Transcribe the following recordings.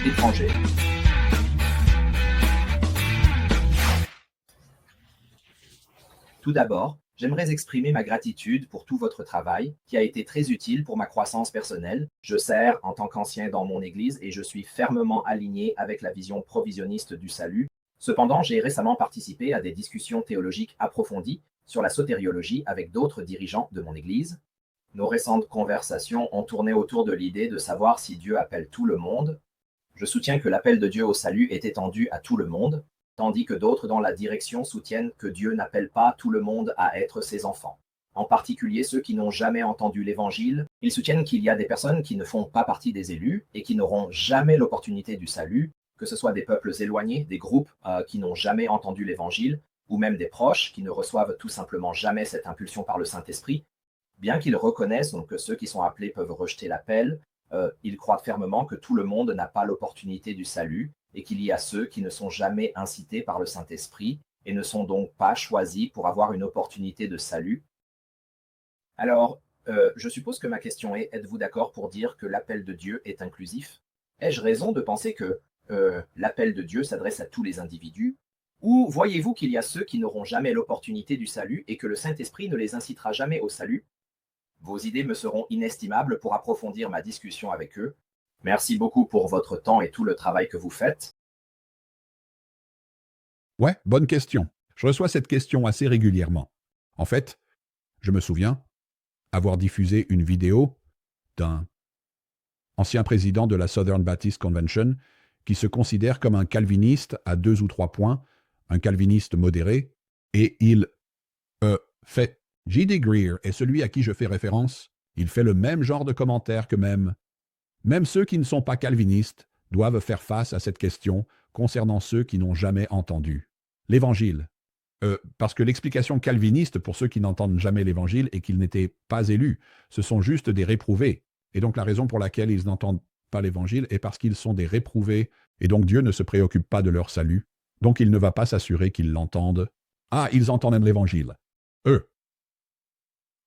étrangers. Tout d'abord, j'aimerais exprimer ma gratitude pour tout votre travail, qui a été très utile pour ma croissance personnelle. Je sers en tant qu'ancien dans mon Église et je suis fermement aligné avec la vision provisionniste du salut. Cependant, j'ai récemment participé à des discussions théologiques approfondies sur la sotériologie avec d'autres dirigeants de mon Église. Nos récentes conversations ont tourné autour de l'idée de savoir si Dieu appelle tout le monde. Je soutiens que l'appel de Dieu au salut est étendu à tout le monde, tandis que d'autres dans la direction soutiennent que Dieu n'appelle pas tout le monde à être ses enfants. En particulier ceux qui n'ont jamais entendu l'Évangile, ils soutiennent qu'il y a des personnes qui ne font pas partie des élus et qui n'auront jamais l'opportunité du salut, que ce soit des peuples éloignés, des groupes qui n'ont jamais entendu l'Évangile, ou même des proches qui ne reçoivent tout simplement jamais cette impulsion par le Saint-Esprit. Bien qu'ils reconnaissent donc que ceux qui sont appelés peuvent rejeter l'appel, ils croient fermement que tout le monde n'a pas l'opportunité du salut et qu'il y a ceux qui ne sont jamais incités par le Saint-Esprit et ne sont donc pas choisis pour avoir une opportunité de salut. Alors, je suppose que ma question est, êtes-vous d'accord pour dire que l'appel de Dieu est inclusif? Ai-je raison de penser que l'appel de Dieu s'adresse à tous les individus? Ou voyez-vous qu'il y a ceux qui n'auront jamais l'opportunité du salut et que le Saint-Esprit ne les incitera jamais au salut? Vos idées me seront inestimables pour approfondir ma discussion avec eux. Merci beaucoup pour votre temps et tout le travail que vous faites. Ouais, bonne question. Je reçois cette question assez régulièrement. En fait, je me souviens avoir diffusé une vidéo d'un ancien président de la Southern Baptist Convention qui se considère comme un calviniste à 2 ou 3 points, un calviniste modéré, et il fait J.D. Greear est celui à qui je fais référence. Il fait le même genre de commentaires que même ceux qui ne sont pas calvinistes doivent faire face à cette question concernant ceux qui n'ont jamais entendu l'Évangile. Parce que l'explication calviniste pour ceux qui n'entendent jamais l'Évangile est qu'ils n'étaient pas élus. Ce sont juste des réprouvés. Et donc la raison pour laquelle ils n'entendent pas l'Évangile est parce qu'ils sont des réprouvés. Et donc Dieu ne se préoccupe pas de leur salut. Donc il ne va pas s'assurer qu'ils l'entendent. Ah, ils entendent l'Évangile. Eux.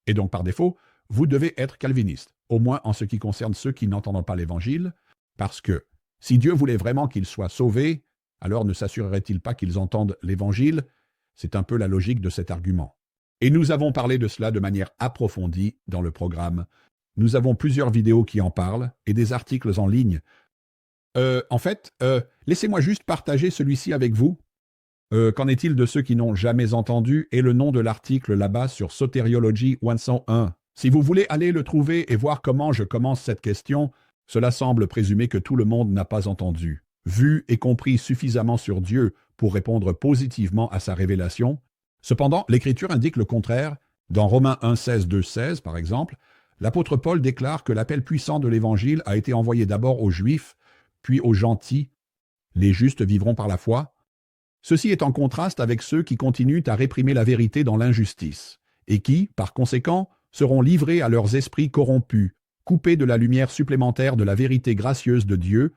Et donc par défaut, vous devez être calviniste, au moins en ce qui concerne ceux qui n'entendent pas l'Évangile, parce que si Dieu voulait vraiment qu'ils soient sauvés, alors ne s'assurerait-il pas qu'ils entendent l'Évangile? C'est un peu la logique de cet argument. Et nous avons parlé de cela de manière approfondie dans le programme. Nous avons plusieurs vidéos qui en parlent et des articles en ligne. Laissez-moi juste partager celui-ci avec vous. Qu'en est-il de ceux qui n'ont jamais entendu et le nom de l'article là-bas sur Soteriology 101. Si vous voulez aller le trouver et voir comment je commence cette question, cela semble présumer que tout le monde n'a pas entendu, vu et compris suffisamment sur Dieu pour répondre positivement à sa révélation. Cependant, l'Écriture indique le contraire. Dans Romains 1,16, 2,16 par exemple, l'apôtre Paul déclare que l'appel puissant de l'Évangile a été envoyé d'abord aux Juifs, puis aux gentils. Les justes vivront par la foi. Ceci est en contraste avec ceux qui continuent à réprimer la vérité dans l'injustice, et qui, par conséquent, seront livrés à leurs esprits corrompus, coupés de la lumière supplémentaire de la vérité gracieuse de Dieu.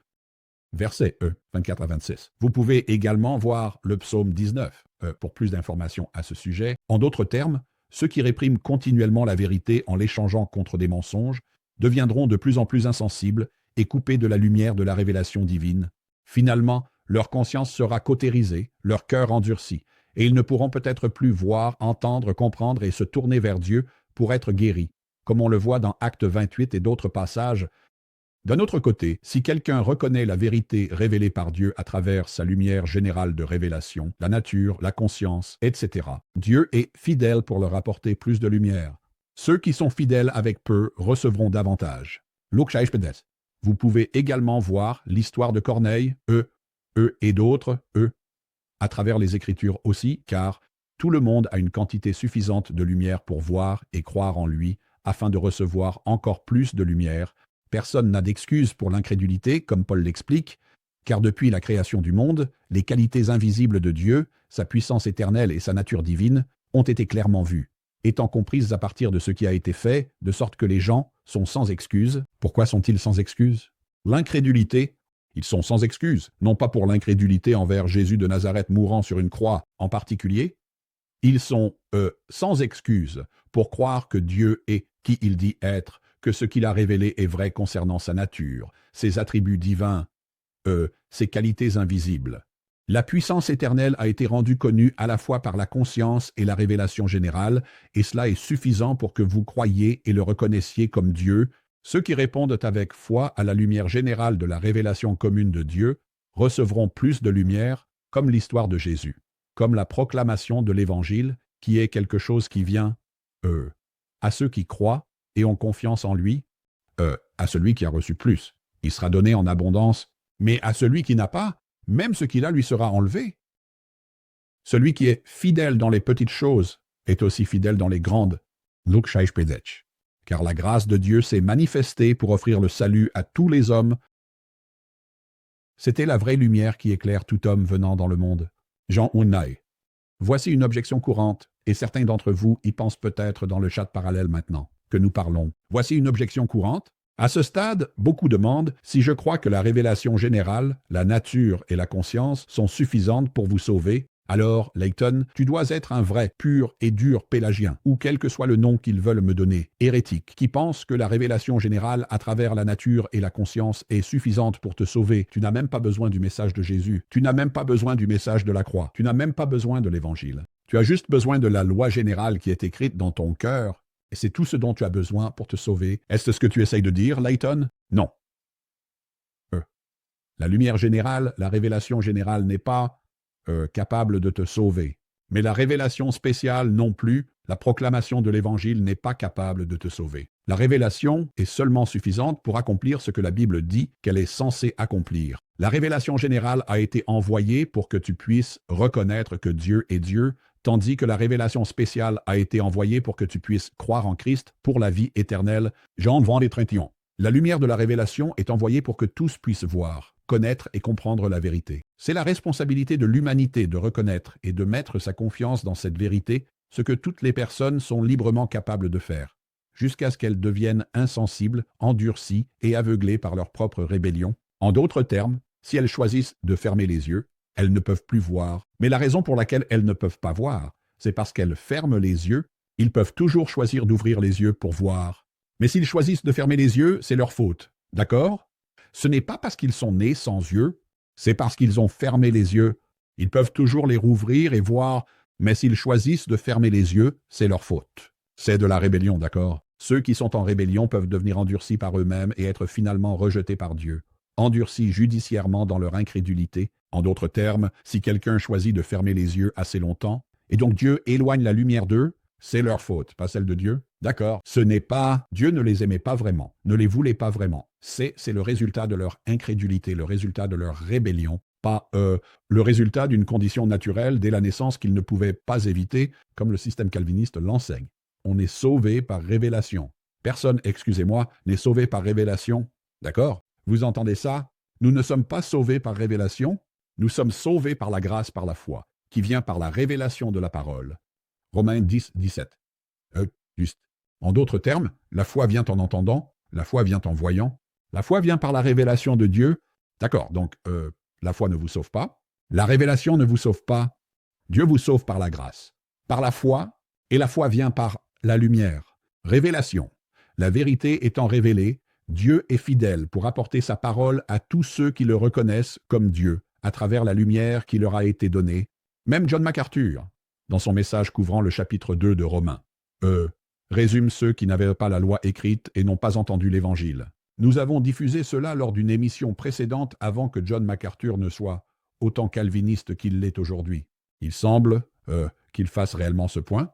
Verset 24 à 26. Vous pouvez également voir le psaume 19 pour plus d'informations à ce sujet. En d'autres termes, ceux qui répriment continuellement la vérité en l'échangeant contre des mensonges deviendront de plus en plus insensibles et coupés de la lumière de la révélation divine. Finalement, leur conscience sera cautérisée, leur cœur endurci, et ils ne pourront peut-être plus voir, entendre, comprendre et se tourner vers Dieu pour être guéris, comme on le voit dans Actes 28 et d'autres passages. D'un autre côté, si quelqu'un reconnaît la vérité révélée par Dieu à travers sa lumière générale de révélation, la nature, la conscience, etc., Dieu est fidèle pour leur apporter plus de lumière. Ceux qui sont fidèles avec peu recevront davantage. Luke 16. Vous pouvez également voir l'histoire de Corneille, eux et d'autres, à travers les Écritures aussi, car tout le monde a une quantité suffisante de lumière pour voir et croire en lui, afin de recevoir encore plus de lumière. Personne n'a d'excuse pour l'incrédulité, comme Paul l'explique, car depuis la création du monde, les qualités invisibles de Dieu, sa puissance éternelle et sa nature divine, ont été clairement vues, étant comprises à partir de ce qui a été fait, de sorte que les gens sont sans excuse. Pourquoi sont-ils sans excuse? L'incrédulité. Ils sont sans excuse, non pas pour l'incrédulité envers Jésus de Nazareth mourant sur une croix en particulier, ils sont sans excuse pour croire que Dieu est qui il dit être, que ce qu'il a révélé est vrai concernant sa nature, ses attributs divins, ses qualités invisibles. La puissance éternelle a été rendue connue à la fois par la conscience et la révélation générale, et cela est suffisant pour que vous croyiez et le reconnaissiez comme Dieu. Ceux qui répondent avec foi à la lumière générale de la révélation commune de Dieu recevront plus de lumière, comme l'histoire de Jésus, comme la proclamation de l'Évangile, qui est quelque chose qui vient à ceux qui croient et ont confiance en lui, à celui qui a reçu plus. Il sera donné en abondance, mais à celui qui n'a pas, même ce qu'il a lui sera enlevé. Celui qui est fidèle dans les petites choses est aussi fidèle dans les grandes. Luke 16. Car la grâce de Dieu s'est manifestée pour offrir le salut à tous les hommes. C'était la vraie lumière qui éclaire tout homme venant dans le monde. Jean Unai. Voici une objection courante, et certains d'entre vous y pensent peut-être dans le chat parallèle maintenant que nous parlons. Voici une objection courante. À ce stade, beaucoup demandent si je crois que la révélation générale, la nature et la conscience sont suffisantes pour vous sauver. Alors, Layton, tu dois être un vrai, pur et dur pélagien, ou quel que soit le nom qu'ils veulent me donner, hérétique, qui pense que la révélation générale à travers la nature et la conscience est suffisante pour te sauver. Tu n'as même pas besoin du message de Jésus. Tu n'as même pas besoin du message de la croix. Tu n'as même pas besoin de l'Évangile. Tu as juste besoin de la loi générale qui est écrite dans ton cœur, et c'est tout ce dont tu as besoin pour te sauver. Est-ce ce que tu essayes de dire, Layton? Non. La lumière générale, la révélation générale n'est pas capable de te sauver. Mais la révélation spéciale non plus, la proclamation de l'Évangile n'est pas capable de te sauver. La révélation est seulement suffisante pour accomplir ce que la Bible dit qu'elle est censée accomplir. La révélation générale a été envoyée pour que tu puisses reconnaître que Dieu est Dieu, tandis que la révélation spéciale a été envoyée pour que tu puisses croire en Christ pour la vie éternelle. Jean 20:31. La lumière de la révélation est envoyée pour que tous puissent voir, connaître et comprendre la vérité. C'est la responsabilité de l'humanité de reconnaître et de mettre sa confiance dans cette vérité, ce que toutes les personnes sont librement capables de faire, jusqu'à ce qu'elles deviennent insensibles, endurcies et aveuglées par leur propre rébellion. En d'autres termes, si elles choisissent de fermer les yeux, elles ne peuvent plus voir. Mais la raison pour laquelle elles ne peuvent pas voir, c'est parce qu'elles ferment les yeux. Ils peuvent toujours choisir d'ouvrir les yeux pour voir. Mais s'ils choisissent de fermer les yeux, c'est leur faute. D'accord? Ce n'est pas parce qu'ils sont nés sans yeux, c'est parce qu'ils ont fermé les yeux. Ils peuvent toujours les rouvrir et voir, mais s'ils choisissent de fermer les yeux, c'est leur faute. C'est de la rébellion, d'accord? Ceux qui sont en rébellion peuvent devenir endurcis par eux-mêmes et être finalement rejetés par Dieu, endurcis judiciairement dans leur incrédulité. En d'autres termes, si quelqu'un choisit de fermer les yeux assez longtemps, et donc Dieu éloigne la lumière d'eux, c'est leur faute, pas celle de Dieu. D'accord? Ce n'est pas, Dieu ne les aimait pas vraiment, ne les voulait pas vraiment. C'est le résultat de leur incrédulité, le résultat de leur rébellion, pas le résultat d'une condition naturelle dès la naissance qu'ils ne pouvaient pas éviter, comme le système calviniste l'enseigne. On est sauvé par révélation. Personne, excusez-moi, n'est sauvé par révélation. D'accord? Vous entendez ça? Nous ne sommes pas sauvés par révélation, nous sommes sauvés par la grâce, par la foi, qui vient par la révélation de la parole. Romains 10, 17. Juste. En d'autres termes, la foi vient en entendant, la foi vient en voyant, la foi vient par la révélation de Dieu. D'accord, donc la foi ne vous sauve pas, la révélation ne vous sauve pas, Dieu vous sauve par la grâce, par la foi, et la foi vient par la lumière. Révélation. La vérité étant révélée, Dieu est fidèle pour apporter sa parole à tous ceux qui le reconnaissent comme Dieu, à travers la lumière qui leur a été donnée. Même John MacArthur, dans son message couvrant le chapitre 2 de Romains, résume ceux qui n'avaient pas la loi écrite et n'ont pas entendu l'Évangile. Nous avons diffusé cela lors d'une émission précédente avant que John MacArthur ne soit autant calviniste qu'il l'est aujourd'hui. Il semble qu'il fasse réellement ce point.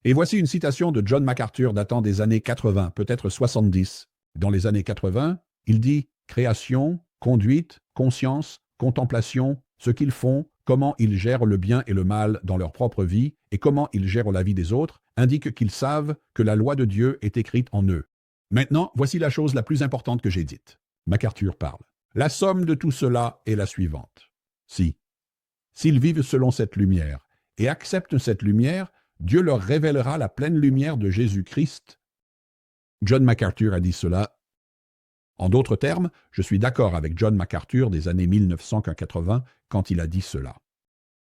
Et voici une citation de John MacArthur datant des années 80, peut-être 70. Dans les années 80, il dit « Création, conduite, conscience, contemplation, ce qu'ils font, comment ils gèrent le bien et le mal dans leur propre vie et comment ils gèrent la vie des autres, indique qu'ils savent que la loi de Dieu est écrite en eux. Maintenant, voici la chose la plus importante que j'ai dite. » MacArthur parle. La somme de tout cela est la suivante. S'ils vivent selon cette lumière et acceptent cette lumière, Dieu leur révélera la pleine lumière de Jésus-Christ. John MacArthur a dit cela. En d'autres termes, je suis d'accord avec John MacArthur des années 1980 quand il a dit cela.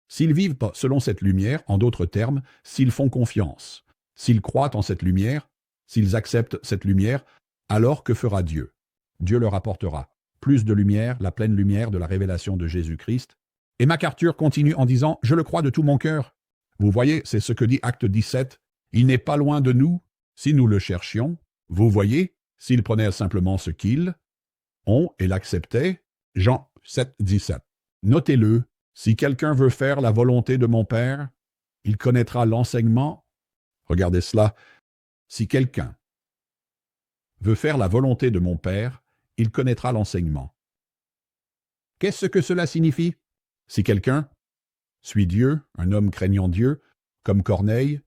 S'ils vivent selon cette lumière, en d'autres termes, s'ils font confiance, s'ils croient en cette lumière, s'ils acceptent cette lumière, alors que fera Dieu? Dieu leur apportera plus de lumière, la pleine lumière de la révélation de Jésus-Christ. Et MacArthur continue en disant « Je le crois de tout mon cœur ». Vous voyez, c'est ce que dit Acte 17. Il n'est pas loin de nous si nous le cherchions. Vous voyez, s'il prenait simplement ce qu'ils ont et l'acceptait. Jean 7, 17. Notez-le, si quelqu'un veut faire la volonté de mon Père, il connaîtra l'enseignement. Regardez cela. Si quelqu'un veut faire la volonté de mon Père, il connaîtra l'enseignement. Qu'est-ce que cela signifie? Si quelqu'un suit Dieu, un homme craignant Dieu, comme Corneille,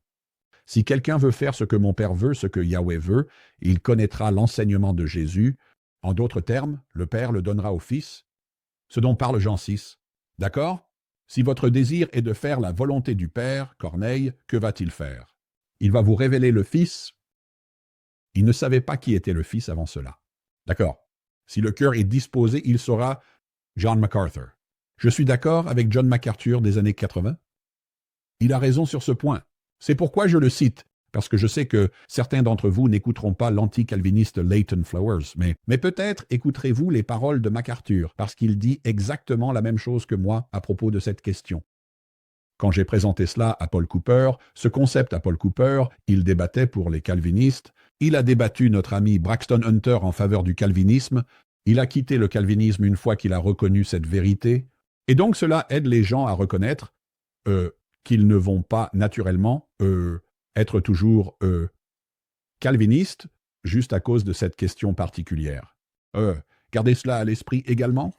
si quelqu'un veut faire ce que mon Père veut, ce que Yahweh veut, il connaîtra l'enseignement de Jésus. En d'autres termes, le Père le donnera au Fils, ce dont parle Jean 6. D'accord? Si votre désir est de faire la volonté du Père, Corneille, que va-t-il faire? Il va vous révéler le Fils. Il ne savait pas qui était le Fils avant cela. D'accord? Si le cœur est disposé, il saura John MacArthur. Je suis d'accord avec John MacArthur des années 80. Il a raison sur ce point. C'est pourquoi je le cite, parce que je sais que certains d'entre vous n'écouteront pas l'anti-calviniste Leighton Flowers, mais peut-être écouterez-vous les paroles de MacArthur, parce qu'il dit exactement la même chose que moi à propos de cette question. Quand j'ai présenté cela à Paul Cooper, ce concept à Paul Cooper, il débattait pour les calvinistes, il a débattu notre ami Braxton Hunter en faveur du calvinisme, il a quitté le calvinisme une fois qu'il a reconnu cette vérité, et donc cela aide les gens à reconnaître qu'ils ne vont pas naturellement être toujours calvinistes juste à cause de cette question particulière. Gardez cela à l'esprit également.